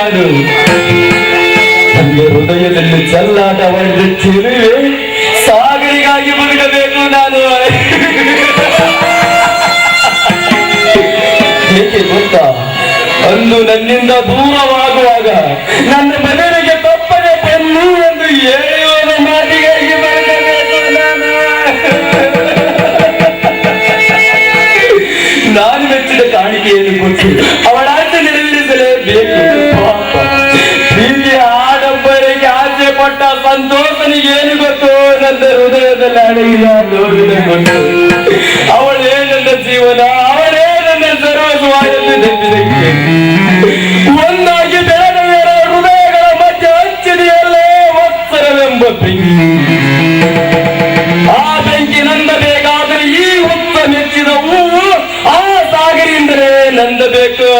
ನಾನು ನನ್ನ ಹೃದಯದಲ್ಲಿ ಚೆಲ್ಲಾಟವಾಡಿದ ಚೆಲುವೆ ಸಾಗರಿಗಾಗಿ ಬದುಕಬೇಕು ನಾನು. ಏಕೆ ಗೊತ್ತಾ, ಅಂದು ನನ್ನಿಂದ ದೂರವಾಗುವಾಗ ನನ್ನ ಮನೆಗೆ ತಪ್ಪದೆ ಬನ್ನಿ ಎಂದು ಹೇಳುವ ಮಾತಿಗಾಗಿ ಬದುಕಬೇಕು ನಾನು ಮೆಚ್ಚಿದ ಕಾಣಿಕೆಯನ್ನು ಕೊಟ್ಟು ಅವಳಾಚೆ ನೆರವೇರಿಸಲೇಬೇಕು. ಪ್ರೀತಿಯ ಆಡಂಬರಿಗೆ ಆಸೆ ಪಟ್ಟ ಸಂತೋಷನಿಗೇನು ಗೊತ್ತು, ನನ್ನ ಹೃದಯದಲ್ಲಿ ಅಡಗಿದ ನೋವಿನ ಗೊತ್ತು. ಅವಳೇ ನನ್ನ ಜೀವನ, ಅವಳೇ ನನ್ನ ಸರ್ವಸ್ವ ಎಂದು ನೆನಪಿದೆ. ಒಂದಾಗಿ ಬೆಳೆದವರ ಹೃದಯಗಳ ಮಧ್ಯೆ ಹಚ್ಚಿದೆಯಲ್ಲೇ ವತ್ಸರವೆಂಬ ಬೆಂಕಿ. ಆ ಬೆಂಕಿ ನಂದಬೇಕಾದರೆ ಈ ಹೊತ್ತ ಮೆಚ್ಚಿದ ಹೂವು ಆ ಸಾಗರಿಂದಲೇ ನಂದಬೇಕು.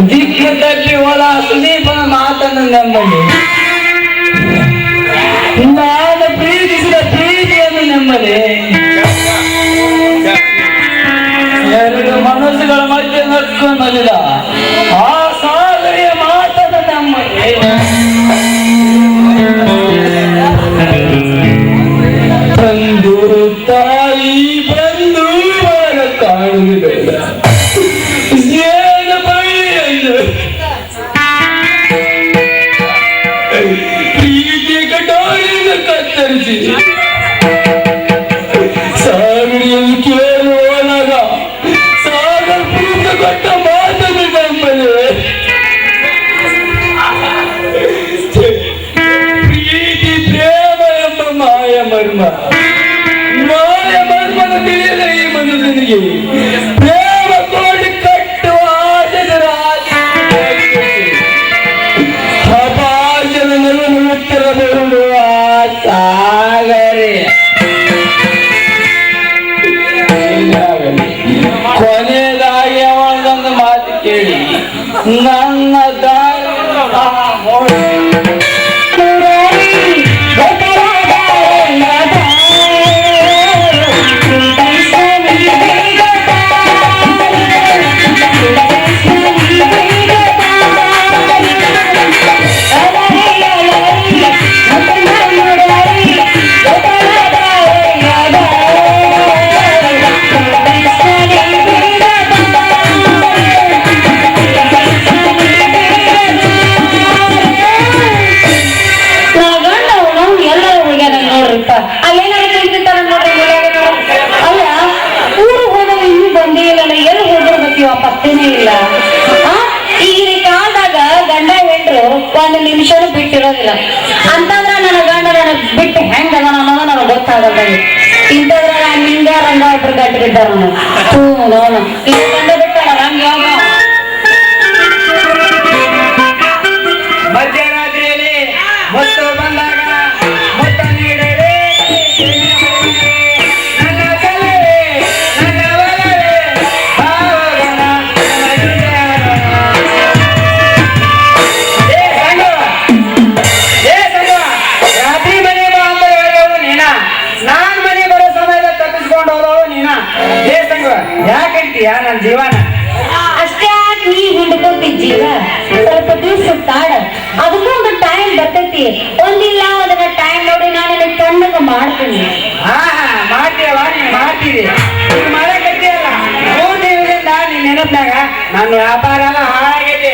ದಿಕ್ಕದಲ್ಲಿ ಹೊಲ ಸುದೀಪನ ಮಾತನ್ನು ನಂಬಲಿ, ನಾನು ಪ್ರೀತಿಸಿದ ಪ್ರೀತಿಯನ್ನು ನಂಬಲಿ, ಎರಡು ಮನಸ್ಸುಗಳ ಮಧ್ಯೆ ನಡ್ಕೊಂಡಲಿಲ್ಲ ಆ ಸಾಗರಿಯ ಮಾತನ್ನು ನಂಬಲಿ. ಬಂದು ತಾಯಿ ಬಂದು ಮರ ಕಾಣುವುದಿಲ್ಲ, ಪ್ರೀತಿಯ ಕಟಾರಿಯಿಂದ ಕತ್ತರಿಸಿ ಸಾಗರಿಯನ್ನು ಕೇಳುವಾಗ ಸಾಗರ ಪ್ರೀತಿ ಕೊಟ್ಟ ಮಾತನ್ನು ನಂಬಲೆ. ಪ್ರೀತಿ ಪ್ರೇಮ ಎಂಬ ಮಾಯ ಮರ್ಮ, ಮಾಯ ಮರ್ಮನ ತಿಳಿಯದ ಈ ಮನುಷ್ಯನಿಗೆ ಪ್ರೇಮ ಕೋಟಿ ಕಟ್ಟುವ ಆಟದ ಉತ್ತರ ಬರುವ ಸಾಗರೆ. ಕೊನೆಯದಾಗಿ ಅವನೊಂದು ಮಾತು ಕೇಳಿ ನನ್ನ ಪತ್ತೇನೇ ಇಲ್ಲ. ಈಗಿನ ಕಾಲದಾಗ ಗಂಡ ಹೆಂಡ್ರು ಒಂದು ನಿಮಿಷನೂ ಬಿಟ್ಟಿರೋದಿಲ್ಲ. ಅಂತಂದ್ರ ನನ್ನ ಗಂಡ ನನ್ನ ಬಿಟ್ಟು ಹೆಂಗ ಅದ ಅನ್ನೋದು ನನಗೆ ಗೊತ್ತಾಗಲ್ಲ. ಇಂಥದ್ರ ನಿಂಗ ರಂಗ ಒಬ್ರು ಗಟ್ಟಿಗಿದ್ದಾರ ನಾನು ಇದು ಗಂಡ ಬಿಟ್ಟಲ್ಲ ನಂಗೆ ಯಾವ ಮಧ್ಯರಾತ್ರಿಯಲ್ಲಿ ಮತ್ತು ಬಂದಾಗ ಮೊತ್ತ ನೀಡಲೇ ಯಾಕಂತೀಯ ನನ್ನ ಜೀವನ ಅಷ್ಟೇ ನೀ ಹಿಂಡ್ಕೊತಿ ಜೀವ ಸ್ವಲ್ಪ ದಿವಸ ತಾಳ, ಅದಕ್ಕೊಂದು ಟೈಮ್ ಬರ್ತೈತಿ. ಒಂದಿಲ್ಲ ಅದನ್ನ ಟೈಮ್ ನೋಡಿ ನಾನು ನಿನ್ನ ಕಣ್ಣಗ ಮಾಡ್ತೀನಿ. ಮಾಡ್ತೀಯವ ನೀನ್ ಮಾಡ್ತೀವಿ ಮಾಡಕತ್ತೀಯಲ್ಲ 3 ದಿನದಿಂದ ನೀನ್ ನೆನಪಿನಾಗ ನನ್ನ ವ್ಯಾಪಾರ ಎಲ್ಲ ಹಾಳಾಗೈತಿ.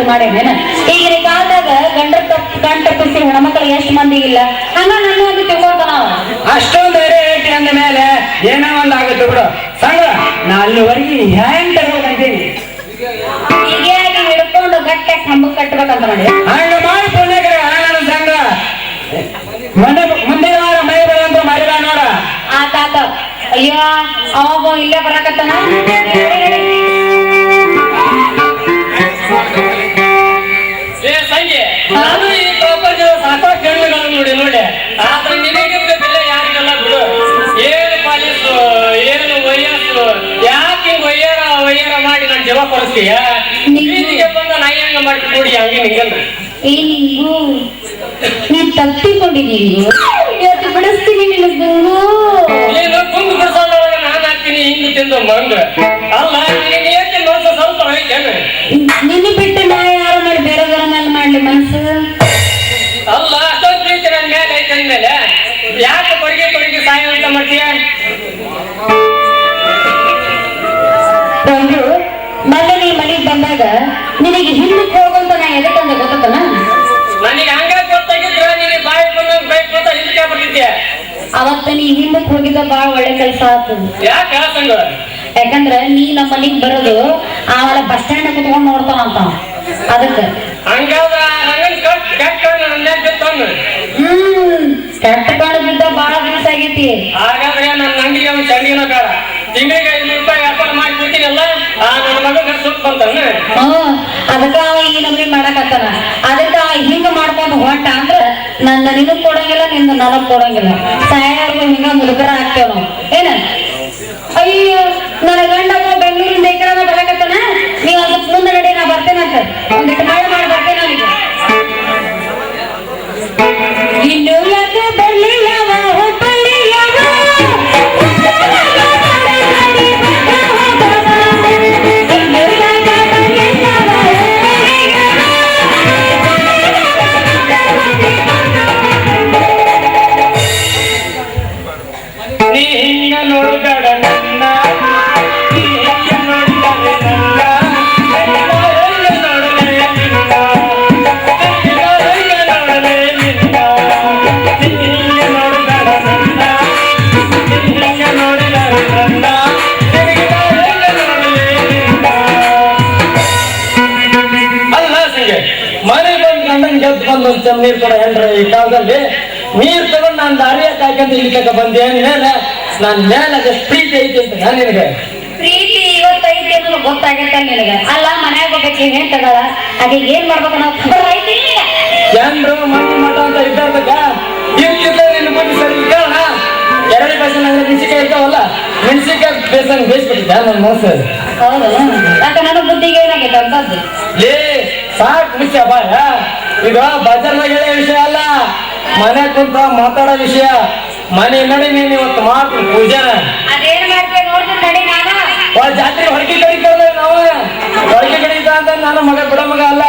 ಇದು ಮಾಡೇನೇನ ಈಗಿನ ಕಾಲದಾಗ ಗಂಡ ತಪ್ಪಿಸಿ ಹೆಣ್ಮಕ್ಳು ಎಷ್ಟು ಮಂದಿ ಇಲ್ಲ ಹಂಗ ನನ್ನ ಒಂದು ತಿಳ್ಕೊಂತಾನ ಅಷ್ಟೊಂದು ರೇಟ್ ಅಂದ ಮೇಲೆ ಏನೋ ಒಂದ್ ಆಗುತ್ತೆ ಬಿಡು ಸಂಘ ನಾ ಅಲ್ಲಿವರೆಗೆ ಹ್ಯಾಂಗ್ ತಗೋಬೇಕಂತೀನಿ ಹೀಗೆ ಹಿಡ್ಕೊಂಡು ಗಟ್ಟೆ ಕಂಬ ಕಟ್ಬೇಕಂತ ಮಾಡಿ ಹಂಗ ಮಾಡಿ ಪುಣ್ಯಕರ ನನ್ನ ಸಂಘ ಮುಂದಿನ ವಾರ ಮೈ ಬರಂತ ಮರಿಲ್ಲ ನೋಡ ಆತಾತ ಅಯ್ಯೋ ಅವಾಗ ಇಲ್ಲೇ ಬರಾಕತ್ತಾನ ಸಂಜೆ ನಾನು ಈ ಪ್ರಪಂಚದ ಸಾಕಷ್ಟು ಹೆಣ್ಣುಗಳನ್ನು ನೋಡಿ ಆದ್ರೆ ನಿನಗಿಂತ ಬೆಲೆ ಯಾರಿಗಲ್ಲ ಬಿಡು ಏನು ಪಾಲಿಸು ಏನು ವಯಸ್ಸು ಯಾಕೆ ವಯ್ಯಾರ ಮಾಡಿ ನಾನು ಜವ ಕೊಡಿಸ್ತೀಯ ಬೀದಿಗೆ ಬಂದ ನಾ ಹೆಂಗ ಮಾಡಿ ಕೂಡಿ ಹಂಗೆ ನಿಂಗಲ್ಲ ಏ ನಿಂಗು ನೀನ್ ತಪ್ಪಿಕೊಂಡಿದ್ದೀನಿ ಇವತ್ತು ಬಿಡಿಸ್ತೀನಿ ನಿನಗೂ ನೀನು ಗುಂಗು ಬಿಡಿಸೋದ್ರೊಳಗೆ ನಾನು ಹಾಕ್ತೀನಿ ಹಿಂಗು ತಿಂದು ಮಂಗ ಅಲ್ಲ ನೀನು ಏಕೆ ನೋಡ್ಸ ಸ್ವಲ್ಪ ಐತೇನೆ ನಿನ್ನ ಬಿಟ್ಟು ನಾ ಯಾರು ಮಾಡಿ ಬೇರೆದವ್ರ ಮೇಲೆ ಮಾಡ್ಲಿ ಮನಸ್ಸು ಅಲ್ಲ ಅಷ್ಟೊಂದು ಪ್ರೀತಿ ನನ್ನ ಮೇಲೆ ಐತೆ ಅಂದ್ಮೇಲೆ ಯಾಕೆ ಕೊಡುಗೆ ಸಾಯ ಅಂತ ಮಾಡ್ತೀಯ ಬಂದ್ರು ಮೊನ್ನೆ ನೀ ಮನೆಗೆ ಬಂದಾಗ ನಿನಗೆ ಹಿಂದಕ್ಕೆ ಹೋಗಂತ ನಾ ಎದಕ್ಕಂದ ಗೊತ್ತನ ನನಗೆ ಹಂಗ ಗೊತ್ತಾಗಿದ್ರ ನೀನು ಬಾಯಿ ಬಂದ ಬೈಕ್ ಬಂದ ಹಿಂದಕ್ಕೆ ಬರ್ತಿದ್ದೆ ಅವತ್ತ ನೀ ಹಿಂದಕ್ಕೆ ಹೋಗಿದ್ದ ಬಾಳ ಒಳ್ಳೆ ಕೆಲಸ ಆತು ಯಾಕೆ ಸಂಗ ಯಾಕಂದ್ರ ನೀ ನಮ್ಮ ಮನೆಗ್ ಬರೋದು ಆವಲ ಬಸ್ ಸ್ಟ್ಯಾಂಡ್ ಕುತ್ಕೊಂಡ್ ನೋಡ್ತಾನಂತ ಅದಕ್ಕೆ ಹಂಗಾದ್ರ ಹಂಗನ್ ಕೆಟ್ಟ ನನ್ನ ಬಿತ್ತವನು ಕೆಟ್ಟ ಕಾಳು ಬಿದ್ದ ಬಾಳ ದಿವಸ ಆಗೈತಿ ಹಾಗಾದ್ರೆ ನನ್ನ ಅಂಗಡಿಗೆ ಒಂದು ಚಂಡಿನ ಬೇಡ ತಿಂಗಳಿಗೆ 500 ರೂಪಾಯಿ ವ್ಯಾಪಾರ ಮಾಡಿ ಕೊಡ್ತೀನಲ್ಲ ಆ ನನ್ನ ಮಗ ಸುತ್ತ ಬಂತಾನ ಅದಕ್ಕ ಅವ ಈ ನಮ್ಗೆ ಮಾಡಕತ್ತಾನ ಅದಕ್ಕ ಅವ ಹಿಂಗ ಮಾಡ್ಕೊಂಡು ಹೊಂಟ ಅಂದ್ರ ನನ್ನ ನಿನಗ್ ಕೊಡಂಗಿಲ್ಲ ನಿಂದ ನನಗ್ ಕೊಡಂಗಿಲ್ಲ ಸಾಯರ್ಗು ಹಿಂಗ ಮುದುಕರ ಹಾಕ್ತೇವ ನಾವು ಏನ ಅಯ್ಯೋ ನನ್ನ ಗಂಡ ಬೆಂಗಳೂರಿಂದ ಎಕರನ ಬರಕತ್ತಾನ ನೀವ್ ಅದಕ್ಕೆ ಮುಂದೆ ನಡಿ ನಾ ಬರ್ತೇನಂತ ಒಂದಿಟ್ಟು ಮಳೆ ಮಾಡಿ ಬರ್ತೇನೆ ಅವನಿಗೆ ಇನ್ನು ಯಾಕೆ ಬರ್ಲಿಲ್ಲ ನೀ ಹಿಂಗ ನೋಡಬೇಡ ನನ್ನ ನೀ ಹಿಂಗ ನೋಡಿದರೆ ನನ್ನ ನೋಡಲೇ ನಿನ್ನ ನೋಡಲೇ ನಿನ್ನ ನೀ ಹಿಂಗ ನೋಡಬೇಡ ನನ್ನ ನೀ ಹಿಂಗ ನೋಡಿದರೆ ನನ್ನ ನೋಡಲೇ ನಿನ್ನ ಅಲ್ಲ ಸಂಜೆ ಮನೆ ಬಂದು ಗಂಡನ್ ಗೆದ್ದು ಬಂದು ಒಂದು ಚಮ್ ನೀರು ಕೊಡ ಹೆಂಡ್ರ ಈ ಕಾಲದಲ್ಲಿ ನೀರ್ ತಗೊಂಡು ನಾನು ದಾರಿಯ ಕಾಯ್ಕೊಂತ ಇಲ್ಲಿ ತಕ ಬಂದೆ ಅಂದ್ಮೇಲೆ ನನ್ ಮೇಲೆ ಅದಷ್ಟು ಪ್ರೀತಿ ಐತಿ ಅಂತ ನಾನು ನಿನಗೆ ಪ್ರೀತಿ ಇವತ್ತೈತಿ ಅನ್ನೋದು ಗೊತ್ತಾಗತ್ತ ನಿನಗ ಅಲ್ಲ ಮನ್ಯಾಗ ಹೋಗ್ಬೇಕು ಏನ್ ತಗಳ ಹಾಗೆ ಏನ್ ಮಾಡ್ಬೇಕು ನಾವು ಖಬರ್ ಐತಿ ಜನರು ಮಂದಿ ಮಠ ಅಂತ ಇದ್ದಾರ್ದಾಗ ಇರ್ತಿದ್ದ ನಿನ್ನ ಬುದ್ಧಿ ಸರಿ ಕೇಳೋಣ ಎರಡು ಬೇಸನ್ ಅಂದ್ರೆ ಮೆಣಸಿಕಾಯಿ ಇರ್ತಾವಲ್ಲ ಮೆಣಸಿಕಾಯಿ ಬೇಸನ್ ಬೇಯಿಸ್ಬಿಟ್ಟಿದ್ದ ನನ್ನ ಮನಸ್ಸು ಹೌದು ಯಾಕ ನನ್ನ ಬುದ್ಧಿಗೆ ಏನಾಗೈತೆ ಅಂತದ್ದು ಲೇ ಸಾಕ್ ಮುಚ್ಚ ಬಾಯ ಈಗ ಬಜಾರ್ನಾಗ ಹೇಳೋ ವಿಷಯ ಅಲ್ಲ ಮನೆ ಕುಂತ ಮಾತಾಡೋ ವಿಷಯ ಮನೆ ನೋಡಿ ನೀನು ಇವತ್ತು ಮಾಡ್ತೀನಿ ಪೂಜಾನ ಅದೇನ್ ಮಾಡ್ತೇವೆ ನೋಡ್ತೀನಿ ನಡಿ ನಾನು ಜಾತ್ರೆ ಹೊರಗೆ ಕಡಿತಾರೆ ನಾವು ಹೊರಗೆ ಕಡಿತ ಅಂತ ನಾನು ಮಗ ಬಿಡ ಮಗ ಅಲ್ಲ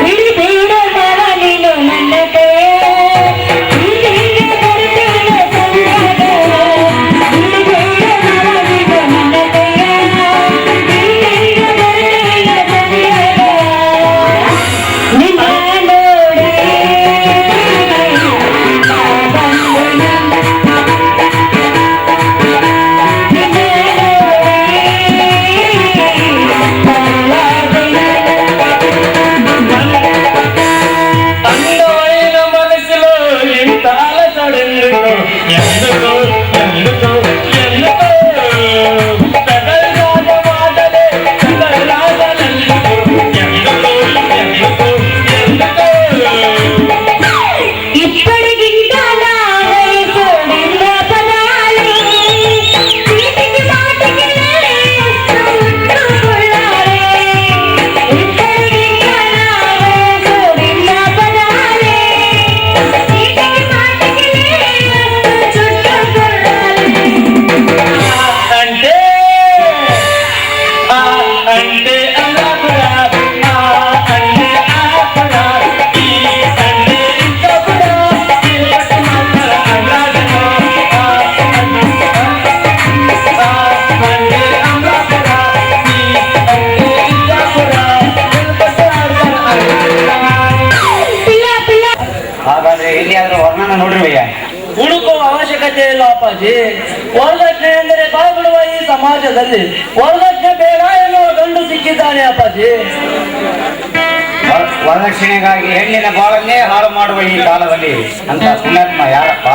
ಬಿಡಿ ಬೇಡ ಮಾವ ನೀನು ನನ್ನ ಕೈ ವರದಕ್ಷಿಣೆ ಎಂದರೆ ಬಾಯ್ಬಿಡುವ ಈ ಸಮಾಜದಲ್ಲಿ ವರದಕ್ಷಿಣೆ ಬೇಡ ಎನ್ನುವ ಗಂಡು ಸಿಕ್ಕಿದ್ದಾನೆ ಅಪ್ಪಾಜಿ. ವರದಕ್ಷಿಣೆಗಾಗಿ ಹೆಣ್ಣಿನ ಬಾಳನ್ನೇ ಹಾಳು ಮಾಡುವ ಈ ಕಾಲದಲ್ಲಿ ಅಂತ ಪುಣ್ಯಾತ್ಮ ಯಾರಪ್ಪ?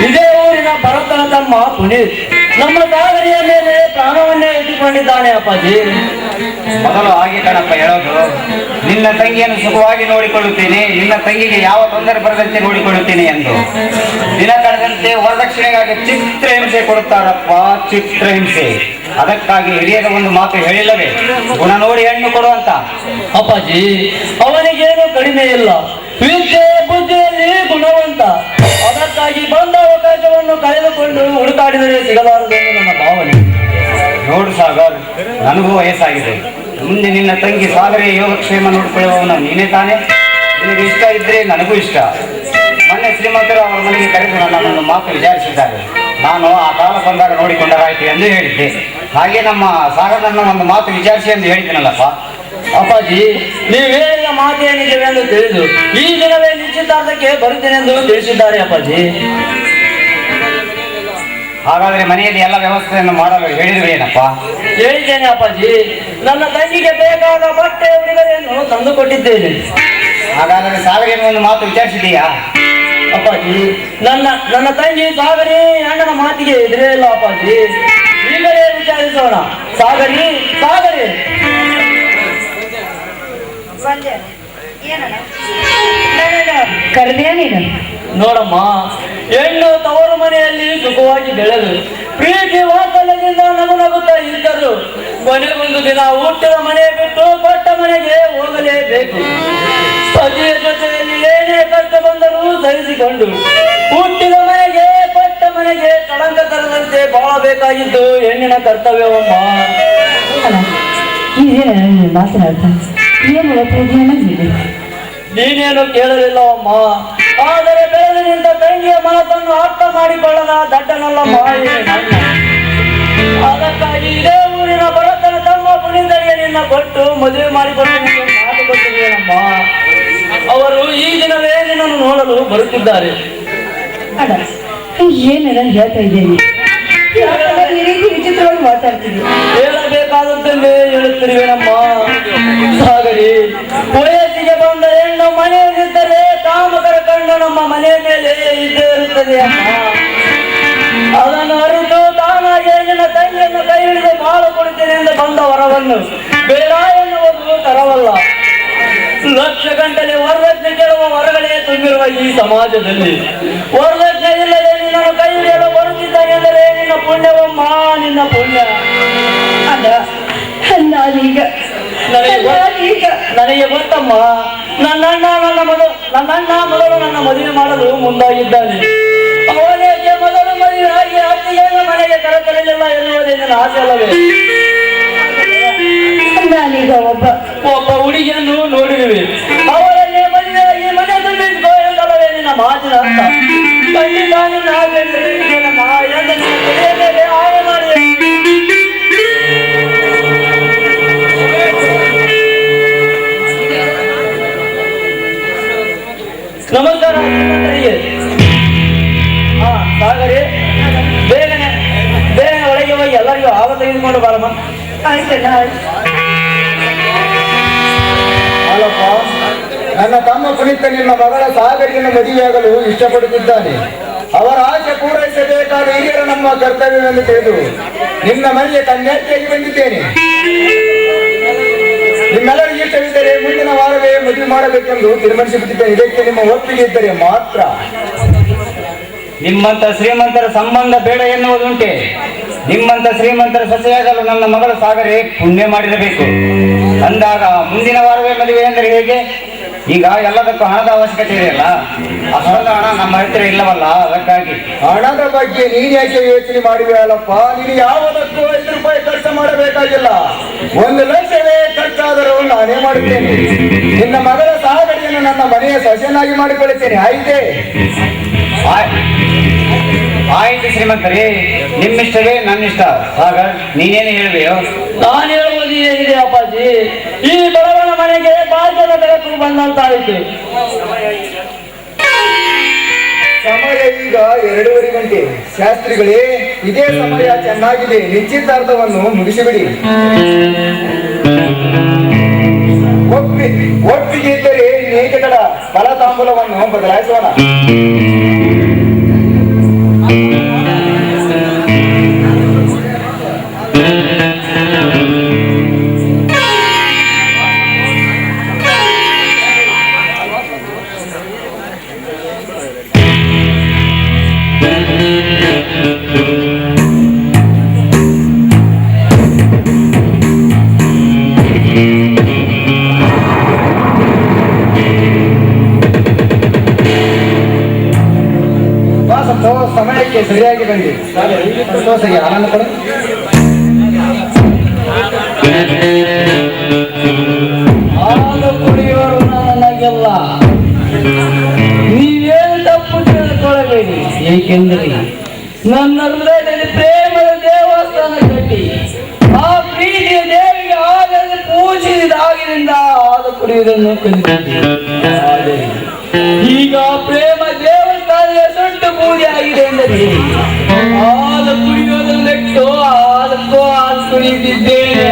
ಇದೇ ಊರಿನ ಭರತನ ತಮ್ಮ ಪುನೀತ್ ನಮ್ಮ ಸಾಗರಿಯ ಮೇಲೆ ಪ್ರಾಣವನ್ನೇ ಇಟ್ಟುಕೊಂಡಿದ್ದಾನೆ ಅಪ್ಪಾಜಿ. ಮೊದಲು ಹಾಗೆ ಕಣಪ್ಪ ಹೇಳೋದು. ನಿನ್ನ ತಂಗಿಯನ್ನು ಸುಖವಾಗಿ ನೋಡಿಕೊಳ್ಳುತ್ತೇನೆ, ನಿನ್ನ ತಂಗಿಗೆ ಯಾವ ತೊಂದರೆ ಬರದಂತೆ ನೋಡಿಕೊಳ್ಳುತ್ತೇನೆ ಎಂದು ದಿನ ಕಳೆದಂತೆ ವರದಕ್ಷಿಣೆಗಾಗಿ ಚಿತ್ರಹಿಂಸೆ ಕೊಡುತ್ತಾರಪ್ಪ, ಚಿತ್ರಹಿಂಸೆ. ಅದಕ್ಕಾಗಿ ಹಿರಿಯರ ಒಂದು ಮಾತು ಹೇಳಿಲ್ಲವೇ, ಗುಣ ನೋಡಿ ಹೆಣ್ಣು ಕೊಡುವಂತ. ಅಪ್ಪಾಜಿ ಅವನಿಗೇನು ಕಡಿಮೆ ಇಲ್ಲ, ವಿದ್ಯೆ ಬುದ್ಧಿಯಲ್ಲಿ ಗುಣವಂತ. ಅದಕ್ಕಾಗಿ ಬಂದ ಅವಕಾಶವನ್ನು ಕಳೆದುಕೊಂಡು ಹುಡುಕಾಡಿದರೆ ಸಿಗಲಾರದು ಎಂದು ನನ್ನ ಭಾವನೆ. ನೋಡು ಸಾಗರ್, ನನಗೂ ವಯಸ್ಸಾಗಿದೆ. ಮುಂದೆ ನಿನ್ನ ತಂಗಿ ಸಾಗರಿಯ ಯೋಗಕ್ಷೇಮ ನೋಡಿಕೊಳ್ಳುವವನು ನೀನೇ ತಾನೆ. ನಿನಗೆ ಇಷ್ಟ ಇದ್ರೆ ನನಗೂ ಇಷ್ಟ. ಮೊನ್ನೆ ಶ್ರೀಮಂತರು ಅವರ ಮನೆಗೆ ಕರೆದು ನನ್ನನ್ನು ಮಾತು ವಿಚಾರಿಸಿದ್ದಾರೆ. ನಾನು ಆ ಕಾಲ ಬಂದಾಗ ನೋಡಿಕೊಂಡರಾಯ್ತು ಎಂದು ಹೇಳಿದ್ದೆ. ಹಾಗೆ ನಮ್ಮ ಸಾಗರನನ್ನು ಒಂದು ಮಾತು ವಿಚಾರಿಸಿ ಎಂದು ಹೇಳಿದ್ದೀನಲ್ಲಪ್ಪ. ಅಪ್ಪಾಜಿ ನೀವು ಹೇಳಿದ ಮಾತೇನಿದ್ದೇವೆ ಎಂದು ತಿಳಿದು ಈ ದಿನವೇ ನಿಶ್ಚಿತಾರ್ಥಕ್ಕೆ ಬರುತ್ತೇನೆಂದು ತಿಳಿಸಿದ್ದಾರೆ ಅಪ್ಪಾಜಿ. ಹಾಗಾದ್ರೆ ಮನೆಯಲ್ಲಿ ಎಲ್ಲ ವ್ಯವಸ್ಥೆಯನ್ನು ಮಾಡಲು ಹೇಳಿರುವೇನಪ್ಪ? ಹೇಳಿದ್ದೇನೆ ಅಪ್ಪಾಜಿ. ನನ್ನ ತಂಗಿಗೆ ಬೇಕಾದ ಬಟ್ಟೆ ಉಡುಗೊರೆಯನ್ನು ತಂದು ಕೊಟ್ಟಿದ್ದೇನೆ. ಹಾಗಾದರೆ ಸಾಗರಿಯನ್ನು ಒಂದು ಮಾತು ವಿಚಾರಿಸಿದೀಯಾ? ಅಪ್ಪಾಜಿ ನನ್ನ ತಂಗಿ ಸಾಗರಿ ಅಣ್ಣನ ಮಾತಿಗೆ ಎದುರೇ ಇಲ್ಲ ಅಪ್ಪಾಜಿ. ಈಗಲೇ ವಿಚಾರಿಸೋಣ. ಸಾಗರಿ ಸಾಗರಿ ಕರೆದಿಯ ನೀನು? ನೋಡಮ್ಮ, ಹೆಣ್ಣು ತವರು ಮನೆಯಲ್ಲಿ ಸುಖವಾಗಿ ಬೆಳೆದು ಪ್ರೀತಿ ವಾತ್ಸಲ್ಯದಿಂದ ನಗುತ್ತಾ ಇದ್ದರು. ಕೊನೆಗೊಂದು ದಿನ ಹುಟ್ಟಿದ ಮನೆ ಬಿಟ್ಟು ಕೊಟ್ಟ ಮನೆಗೆ ಹೋಗಲೇಬೇಕು. ಪತಿಯ ಜೊತೆಯಲ್ಲಿ ಏನೇ ಕಷ್ಟ ಬಂದರೂ ಸಹಿಸಿಕೊಂಡು ಹುಟ್ಟಿದ ಮನೆಗೆ ಕೊಟ್ಟ ಮನೆಗೆ ಕಳಂಕ ತರದಂತೆ ಬಾಳಬೇಕಾಗಿದ್ದು ಹೆಣ್ಣಿನ ಕರ್ತವ್ಯವಮ್ಮ. ಇದೇನ ಮಾತನಾಡ್ತಾ ಏನು ಪೂಜೆ? ನೀನೇನು ಕೇಳಲಿಲ್ಲವಮ್ಮ. ಆದರೆ ಬೆಳೆದು ನಿಂತ ತಂಗಿಯ ಮಾತನ್ನು ಅರ್ಥ ಮಾಡಿಕೊಳ್ಳದ ದಡ್ಡನಲ್ಲಮ್ಮ ಈ ನನ್ನ. ಅದಕ್ಕಾಗಿ ಇದೇ ಊರಿನ ಭರತನ ತಮ್ಮ ಪುನೀತರಿಗೆ ನಿನ್ನ ಕೊಟ್ಟು ಮದುವೆ ಮಾಡಿಕೊಂಡು ಮಾತು ಕೊಟ್ಟಿದ್ದೇನಮ್ಮ. ಅವರು ಈ ದಿನವೇ ನಿನ್ನನ್ನು ನೋಡಲು ಬರುತ್ತಿದ್ದಾರೆ. ಅಣ್ಣ ಏನೇನ ಹೇಳ್ತಾ ಇದ್ದೇನೆ, ಈ ರೀತಿ ವಿಚಿತ್ರವಾಗಿ ಮಾತಾಡ್ತಿದ್ದೆ. ಹೇಳಬೇಕಾದದ್ದನ್ನೇ ಹೇಳುತ್ತಿರುವೆನಮ್ಮ. ಸಾಗರಿ, ವಯಸ್ಸಿಗೆ ಬಂದ ಹೆಣ್ಣು ಮನೆಯಲ್ಲಿದ್ದರೆ ಕಾಮಕರ ಕಂಡು ನಮ್ಮ ಮನೆಯ ಮೇಲೆ ಇದ್ದೇ ಇರುತ್ತದೆ ಅಮ್ಮ. ಅದನ್ನು ಅರಿತು ತಾನಾಗಿ ನಿನ್ನ ತಂಗಿಯನ್ನು ಕೈ ಹಿಡಿದು ಬಾಳು ಕೊಡುತ್ತೇನೆ ಎಂದು ಬಂದ ವರವನ್ನು ಬೇಡ ಎನ್ನುವುದು ತರವಲ್ಲ. ಲಕ್ಷ ಗಂಟಲೆ ವರದಕ್ಷಿಣೆ ಕೇಳುವ ವರಗಳೇ ತುಂಬಿರುವ ಈ ಸಮಾಜದಲ್ಲಿ ವರದಕ್ಷಿಣೆ ಇಲ್ಲದೆ ನಿನ್ನನ್ನು ಕೈ ಹಿಡಿಯಲು ಬರುತ್ತಿದ್ದಾನೆ ಎಂದರೆ ನಿನ್ನ ಪುಣ್ಯವಮ್ಮ, ನಿನ್ನ ಪುಣ್ಯ. ನನಗೆ ಗೊತ್ತಮ್ಮ. ನನ್ನಣ್ಣ ಮೊದಲು ನನ್ನ ಮದುವೆ ಮಾಡಲು ಮುಂದಾಗಿದ್ದಾನೆ. ಅವನಿಗೆ ಮೊದಲು ಮದುವೆ ಆಗಿ ಅತ್ತಿಗೆಯನ್ನು ಮನೆಗೆ ಕರೆತರಲಿಲ್ಲ ಎನ್ನುವುದೇ ನನ್ನ ಆಸೆ ಅಲ್ಲವೇ? ನಾನೀಗ ಒಬ್ಬ ಹುಡುಗಿಯನ್ನು ನೋಡಿರುವೆ. ಅವರನ್ನೇ ಮದುವೆಯಾಗಿ ಮನೆ ತುಂಬಿಸಿಕೋ ಎಂದಲ್ಲವೇ ನಿನ್ನ ಮಾತಿನ ಅರ್ಥ? ಖಂಡಿತ ನಿನ್ನ ಮೇಲೆ ಆಣೆ ಮಾಡಿ. ನಮಸ್ಕಾರ ಶ್ರೀಮಂತರಿಗೆ. ಸಾಗರಿ, ಬೇಗನೆ ಒಳಗೆ ಹೋಗಿ ಎಲ್ಲರಿಗೂ ಆಗ ತೆಗೆದುಕೊಂಡು ಬಾರಮ್ಮ. ಆಯ್ತಣ್ಣ. ಅಲ್ಲಪ್ಪ, ನನ್ನ ತಮ್ಮ ಪುನೀತ ನಿನ್ನ ಮಗಳ ಸಾಗರಿಯನ್ನು ಮದುವೆಯಾಗಲು ಇಷ್ಟಪಡುತ್ತಿದ್ದಾನೆ. ಅವರ ಆಸೆ ಪೂರೈಸಬೇಕಾದ ಹಿರಿಯರ ನಮ್ಮ ಕರ್ತವ್ಯವೆಂದು ತಿಳಿದು ನಿನ್ನ ಮನೆಗೆ ಕನ್ಯಾರ್ಥಿಯಾಗಿ ಬಂದಿದ್ದೇನೆ. ನಿಮ್ಮೆಲ್ಲರಿಗೂ ಇಷ್ಟವಿದ್ದರೆ ಮುಂದಿನ ವಾರವೇ ಮದುವೆ ಮಾಡಬೇಕೆಂದು ತೀರ್ಮಾನಿಸಿಬಿಟ್ಟಿದ್ದೇನೆ. ಇದಕ್ಕೆ ನಿಮ್ಮ ಒಪ್ಪಿಗೆ ಇದ್ದರೆ ಮಾತ್ರ. ನಿಮ್ಮಂತ ಶ್ರೀಮಂತರ ಸಂಬಂಧ ಬೇಡ ಎನ್ನುವುದುಂಟೆ. ನಿಮ್ಮಂತ ಶ್ರೀಮಂತರ ಸೊಸೆಯಾಗಲು ನನ್ನ ಮಗಳು ಸಾಗರಿ ಪುಣ್ಯ ಮಾಡಿರಬೇಕು. ಅಂದಾಗ ಮುಂದಿನ ವಾರವೇ ಮದುವೆ ಎಂದರೆ ಹೇಗೆ? ಈಗ ಎಲ್ಲದಕ್ಕೂ ಹಣದ ಅವಶ್ಯಕತೆ ಇದೆಯಲ್ಲ, ಅಷ್ಟೊಂದು ಹಣ ನಮ್ಮ ಹತ್ತಿರ ಇಲ್ಲವಲ್ಲ. ಅದಕ್ಕಾಗಿ ಹಣದ ಬಗ್ಗೆ ನೀನ್ ಯಾಕೆ ಯೋಚನೆ ಮಾಡಿವೆ ಅಲ್ಲಪ್ಪ? ನೀನು ಯಾವುದಕ್ಕೂ 5 ರೂಪಾಯಿ ಖರ್ಚು ಮಾಡಬೇಕಾಗಿಲ್ಲ. 1 ಲಕ್ಷವೇ ಖರ್ಚಾದರೂ ನಾನೇ ಮಾಡುತ್ತೇನೆ. ನಿನ್ನ ಮಗಳ ಸಾಗರಿಯನ್ನು ನನ್ನ ಮನೆಯ ಸೊಸೆಯನ್ನಾಗಿ ಮಾಡಿಕೊಳ್ಳುತ್ತೇನೆ. ಆಯ್ತೇ? ಆಯ್ತು ಶ್ರೀಮಂತರೇ, ನಿಮ್ಮಿಷ್ಟವೇ ನನ್ನಿಷ್ಟ. ಆಗ ನೀನೇನು ಹೇಳುವೆಯೋ? ನಾನು ಹೇಳುವುದು ಏನಿದೆ ಅಪ್ಪಾಜಿ, ಈ ಬಡವನ ಮನೆಗೆ ಭಾಗ್ಯದ ಬೆಳಕು ಬಂದಂತಾಯಿತು. ಸಮಯ ಈಗ 2:30 ಗಂಟೆ. ಶಾಸ್ತ್ರಿಗಳೇ, ಇದೇ ಸಮಯ ಚೆನ್ನಾಗಿದೆ. ನಿಶ್ಚಿತಾರ್ಥವನ್ನು ಮುಗಿಸಿಬಿಡಿ. ಒಪ್ಪಿಗೆ ಇದ್ದರೆ ಇನ್ನೇಕೆ ತಡ, ಫಲತಾಂಬೂಲವನ್ನು ಬದಲಾಯಿಸೋಣ. ಸಮಯಕ್ಕೆ ಸರಿಯಾಗಿ ಬಂದಿ. ಸಂತೋಷಗೆ ಆನಂದ ಕೊಡು. ಹಾಲು ಕುಡಿಯೋರು ನನಗೆಲ್ಲ ನೀವೇನು ತಪ್ಪು ತಿಳಿದುಕೊಳ್ಳಬೇಡಿ. ಏಕೆಂದರೆ ನನ್ನ ಹೃದಯದಲ್ಲಿ ಪ್ರೇಮದ ದೇವಸ್ಥಾನ ಕಟ್ಟಿ ಆ ಪ್ರೀತಿಯ ದೇವಿಗೆ ಹಾಲನ್ನು ಪೂಜಿಸಿದಾಗಿನಿಂದ ಹಾಲು ಕುಡಿಯುವುದನ್ನು ಕಲಿತಿದ್ದೆ. ಆದರೆ ಈಗ ಪ್ರೇಮ ದೇವಸ್ಥಾನದ ಸುಟ್ಟು ಪೂಜೆ ಆಗಿದೆ ಎಂದರೆ ಹಾಲು ಕುಡಿಯೋದನ್ನು ನೆಟ್ಟು ಹಾಲು ಕುಡಿಯುತ್ತಿದ್ದೇನೆ.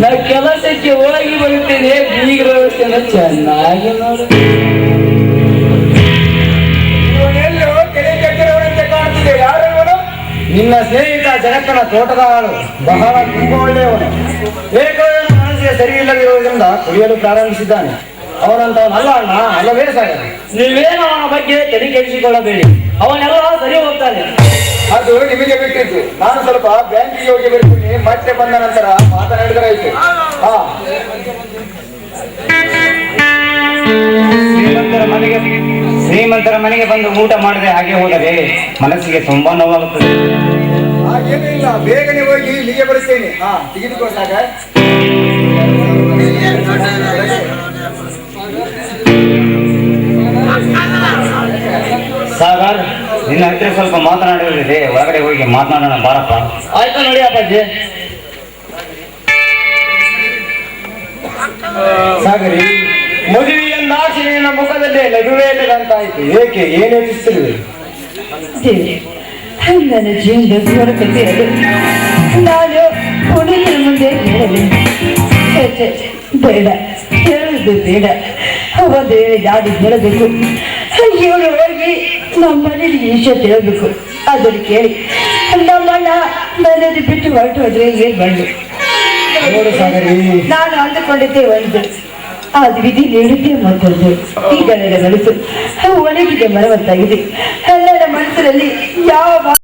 ನಾ ಕೆಲಸಕ್ಕೆ ಹೋಗಿ ಬರುತ್ತೇನೆ. ಬೀಗರ ವ್ಯವಸ್ಥೆಯನ್ನು ಚೆನ್ನಾಗಿ ನೋಡು. ಇವನೆಲ್ಲೋ ಕೆರೆ ಕಟ್ಟಿರುವಂತೆ ಕಾಣುತ್ತಿದೆ. ಯಾರವನು? ನಿನ್ನ ಸ್ನೇಹಿತ ಜಗತ್ತನ ತೋಟದ ಆಳು, ಬಹಳ ತುಂಬಾ ಒಳ್ಳೆಯವನು. ಏಕೋ ಇವನ ಮನಸ್ಸಿಗೆ ಸರಿ ಇಲ್ಲದಿರುವುದರಿಂದ ಕುಡಿಯಲು ಪ್ರಾರಂಭಿಸಿದ್ದಾನೆ. ಅವನಂತವನಲ್ಲ ಅಣ್ಣ, ಅಲ್ಲವೇ ಸಾಗರ. ನೀವೇನು ಅವನ ಬಗ್ಗೆ ತಲೆ ಕೆಡಿಸಿಕೊಳ್ಳಬೇಡಿ. ಅವನೆಲ್ಲ ಸರಿ ಹೋಗ್ತಾನೆ. ಅದು ನಿಮಗೆ ಬಿಟ್ಟಿದ್ದು. ನಾನು ಸ್ವಲ್ಪ ಬ್ಯಾಂಕಿಗೆ ಹೋಗಿ ಬರ್ತೀನಿ. ಮತ್ತೆ ಬಂದ ನಂತರ ಮಾತನಾಡಿದರಾಯ್ತು. ಶ್ರೀಮಂತರ ಮನೆಗೆ ಬಂದು ಊಟ ಮಾಡದೆ ಹಾಗೆ ಹೋದರೆ ಮನಸ್ಸಿಗೆ ತುಂಬಾ ನೋವಾಗುತ್ತದೆ. ಹಾಗೇನೂ ಇಲ್ಲ, ಬೇಗನೆ ಹೋಗಿ ಇಲ್ಲಿಗೆ ಬರುತ್ತೇನೆ. ತೆಗೆದುಕೋ ಸಾಗರ್. ಸಾಗರ್, ನಿನ್ನ ಹತ್ತಿರ ಸ್ವಲ್ಪ ಮಾತನಾಡುವುದಿದೆ. ಒಳಗಡೆ ಹೋಗಿ ಮಾತನಾಡೋಣ ಬಾರಪ್ಪ. ಆಯ್ತು ನೋಡಿ ಅಪ್ಪಾಜಿ. ಸಾಗರಿ, ಮದುವೆಯನ್ನಾಚೆ ನಿನ್ನ ಮುಖದಲ್ಲಿ ನಗುವೇ ಇಲ್ಲದಂತಾಯ್ತು. ಏಕೆ? ಏನು ಯೋಚಿಸ್ತಿರುವೆ? ನನ್ನ ಜೀವನದ ಘೋರ ಕಥೆ ಅದು. ನಾನು ಹುಡುಗಿನ ಮುಂದೆ ಹೇಳಲಿ ಬೇಡ, ಹೇಳುದು ಬೇಡ. ಒಂದು ವೇಳೆ ಯಾರು ಹೇಳಬೇಕು, ಇವಳು ಹೋಗಿ ನಮ್ಮ ಮನೇಲಿ ವಿಷಯ ತಿಳಬೇಕು. ಅದನ್ನು ಕೇಳಿ ನಮ್ಮಣ್ಣ ನನ್ನನ್ನು ಬಿಟ್ಟು ಹೊರಟು ಹೋದ್ರೆ ಏನ್ ಮಾಡಿ? ನೋಡು ಸಾಗರಿ, ನಾನು ಅಂದುಕೊಂಡಿದ್ದೆ ಒಂದು, ಅದು ವಿಧಿ ನೀಡಿದ್ದೆ ಮತ್ತೊಂದು. ಈಗ ನನ್ನ ಮನಸ್ಸು ಒಣಗಿದೆ, ಮರವಂತಾಗಿದೆ. ನನ್ನ ಮನಸ್ಸಿನಲ್ಲಿ ಯಾವ